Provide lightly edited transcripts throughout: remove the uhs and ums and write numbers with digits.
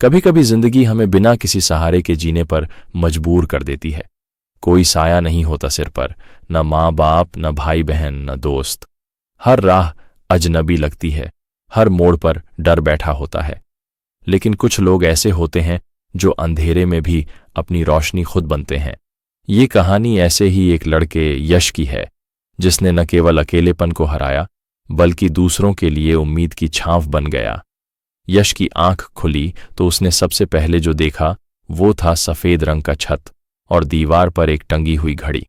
कभी कभी जिंदगी हमें बिना किसी सहारे के जीने पर मजबूर कर देती है। कोई साया नहीं होता सिर पर, न माँ बाप, न भाई बहन, न दोस्त। हर राह अजनबी लगती है, हर मोड़ पर डर बैठा होता है। लेकिन कुछ लोग ऐसे होते हैं जो अंधेरे में भी अपनी रोशनी खुद बनते हैं। ये कहानी ऐसे ही एक लड़के यश की है, जिसने न केवल अकेलेपन को हराया बल्कि दूसरों के लिए उम्मीद की छांव बन गया। यश की आंख खुली तो उसने सबसे पहले जो देखा वो था सफेद रंग का छत और दीवार पर एक टंगी हुई घड़ी।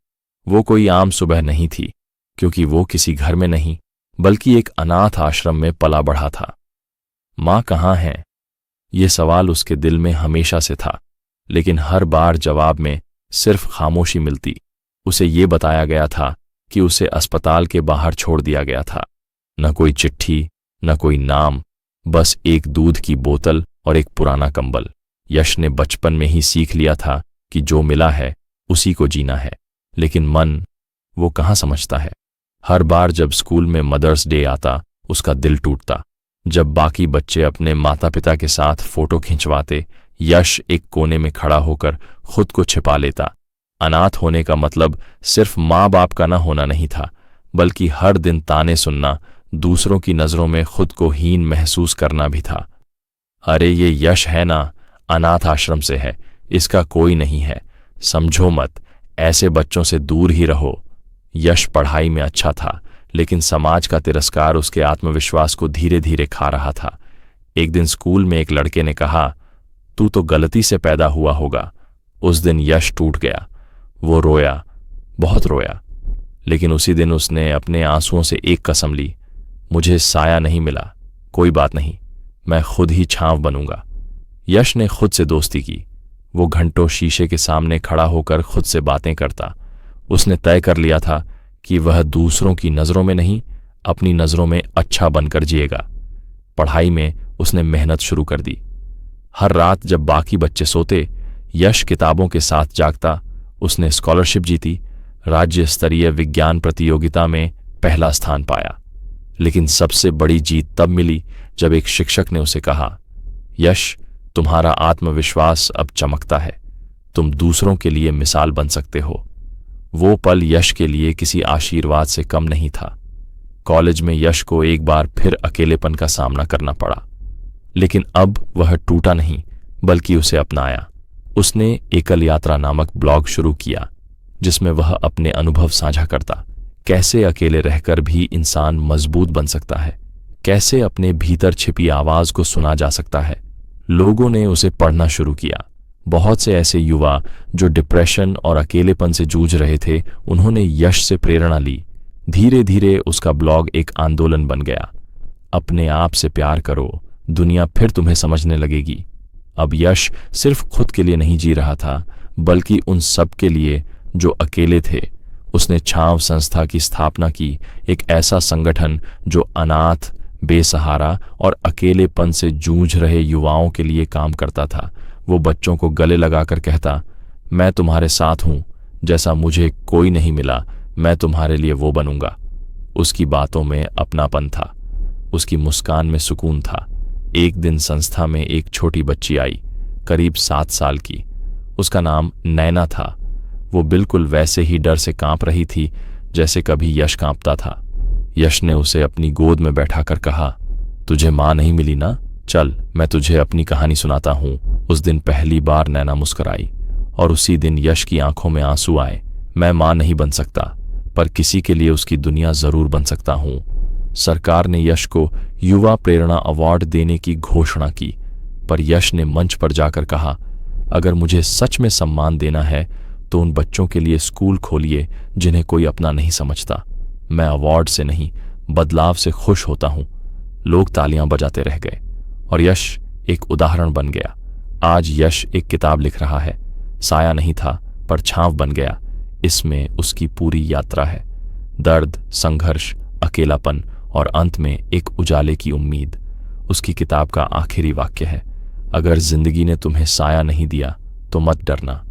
वो कोई आम सुबह नहीं थी, क्योंकि वो किसी घर में नहीं बल्कि एक अनाथ आश्रम में पला बढ़ा था। माँ कहाँ है? ये सवाल उसके दिल में हमेशा से था, लेकिन हर बार जवाब में सिर्फ खामोशी मिलती। उसे ये बताया गया था कि उसे अस्पताल के बाहर छोड़ दिया गया था। न कोई चिट्ठी, न कोई नाम, बस एक दूध की बोतल और एक पुराना कंबल। यश ने बचपन में ही सीख लिया था कि जो मिला है उसी को जीना है, लेकिन मन वो कहाँ समझता है। हर बार जब स्कूल में मदर्स डे आता उसका दिल टूटता। जब बाकी बच्चे अपने माता पिता के साथ फोटो खिंचवाते, यश एक कोने में खड़ा होकर खुद को छिपा लेता। अनाथ होने का मतलब सिर्फ माँ बाप का न होना नहीं था, बल्कि हर दिन ताने सुनना, दूसरों की नजरों में खुद को हीन महसूस करना भी था। अरे ये यश है ना, अनाथ आश्रम से है, इसका कोई नहीं है, समझो मत, ऐसे बच्चों से दूर ही रहो। यश पढ़ाई में अच्छा था, लेकिन समाज का तिरस्कार उसके आत्मविश्वास को धीरे धीरे खा रहा था। एक दिन स्कूल में एक लड़के ने कहा, तू तो गलती से पैदा हुआ होगा। उस दिन यश टूट गया। वो रोया, बहुत रोया, लेकिन उसी दिन उसने अपने आंसुओं से एक कसम ली, मुझे साया नहीं मिला, कोई बात नहीं, मैं खुद ही छांव बनूंगा। यश ने खुद से दोस्ती की। वो घंटों शीशे के सामने खड़ा होकर खुद से बातें करता। उसने तय कर लिया था कि वह दूसरों की नज़रों में नहीं, अपनी नज़रों में अच्छा बनकर जिएगा। पढ़ाई में उसने मेहनत शुरू कर दी। हर रात जब बाकी बच्चे सोते, यश किताबों के साथ जागता। उसने स्कॉलरशिप जीती, राज्य स्तरीय विज्ञान प्रतियोगिता में पहला स्थान पाया। लेकिन सबसे बड़ी जीत तब मिली जब एक शिक्षक ने उसे कहा, यश, तुम्हारा आत्मविश्वास अब चमकता है, तुम दूसरों के लिए मिसाल बन सकते हो। वो पल यश के लिए किसी आशीर्वाद से कम नहीं था। कॉलेज में यश को एक बार फिर अकेलेपन का सामना करना पड़ा, लेकिन अब वह टूटा नहीं बल्कि उसे अपनाया। उसने एकल यात्रा नामक ब्लॉग शुरू किया, जिसमें वह अपने अनुभव साझा करता। कैसे अकेले रहकर भी इंसान मजबूत बन सकता है, कैसे अपने भीतर छिपी आवाज को सुना जा सकता है। लोगों ने उसे पढ़ना शुरू किया। बहुत से ऐसे युवा जो डिप्रेशन और अकेलेपन से जूझ रहे थे, उन्होंने यश से प्रेरणा ली। धीरे धीरे उसका ब्लॉग एक आंदोलन बन गया। अपने आप से प्यार करो, दुनिया फिर तुम्हें समझने लगेगी। अब यश सिर्फ खुद के लिए नहीं जी रहा था, बल्कि उन सब के लिए जो अकेले थे। उसने छांव संस्था की स्थापना की, एक ऐसा संगठन जो अनाथ, बेसहारा और अकेलेपन से जूझ रहे युवाओं के लिए काम करता था। वो बच्चों को गले लगाकर कहता, मैं तुम्हारे साथ हूं, जैसा मुझे कोई नहीं मिला मैं तुम्हारे लिए वो बनूंगा। उसकी बातों में अपनापन था, उसकी मुस्कान में सुकून था। एक दिन संस्था में एक छोटी बच्ची आई, करीब 7 साल की। उसका नाम नैना था। वो बिल्कुल वैसे ही डर से कांप रही थी जैसे कभी यश कांपता था। यश ने उसे अपनी गोद में बैठाकर कहा, तुझे माँ नहीं मिली ना, चल मैं तुझे अपनी कहानी सुनाता हूँ। उस दिन पहली बार नैना मुस्कुराई और उसी दिन यश की आंखों में आंसू आए। मैं माँ नहीं बन सकता, पर किसी के लिए उसकी दुनिया जरूर बन सकता हूँ। सरकार ने यश को युवा प्रेरणा अवार्ड देने की घोषणा की, पर यश ने मंच पर जाकर कहा, अगर मुझे सच में सम्मान देना है तो उन बच्चों के लिए स्कूल खोलिए जिन्हें कोई अपना नहीं समझता। मैं अवार्ड से नहीं, बदलाव से खुश होता हूं। लोग तालियां बजाते रह गए और यश एक उदाहरण बन गया। आज यश एक किताब लिख रहा है। साया नहीं था, पर छांव बन गया। इसमें उसकी पूरी यात्रा है, दर्द, संघर्ष, अकेलापन और अंत में एक उजाले की उम्मीद। उसकी किताब का आखिरी वाक्य है, अगर जिंदगी ने तुम्हें साया नहीं दिया तो मत डरना,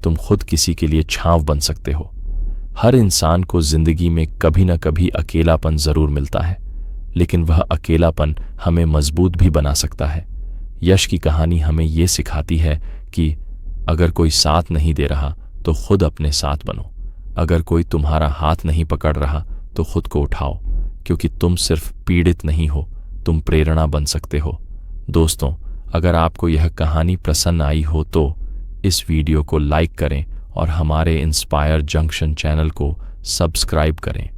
तुम खुद किसी के लिए छांव बन सकते हो। हर इंसान को जिंदगी में कभी न कभी अकेलापन जरूर मिलता है, लेकिन वह अकेलापन हमें मजबूत भी बना सकता है। यश की कहानी हमें ये सिखाती है कि अगर कोई साथ नहीं दे रहा तो खुद अपने साथ बनो। अगर कोई तुम्हारा हाथ नहीं पकड़ रहा तो खुद को उठाओ, क्योंकि तुम सिर्फ पीड़ित नहीं हो, तुम प्रेरणा बन सकते हो। दोस्तों, अगर आपको यह कहानी पसंद आई हो तो इस वीडियो को लाइक करें और हमारे इंस्पायर जंक्शन चैनल को सब्सक्राइब करें।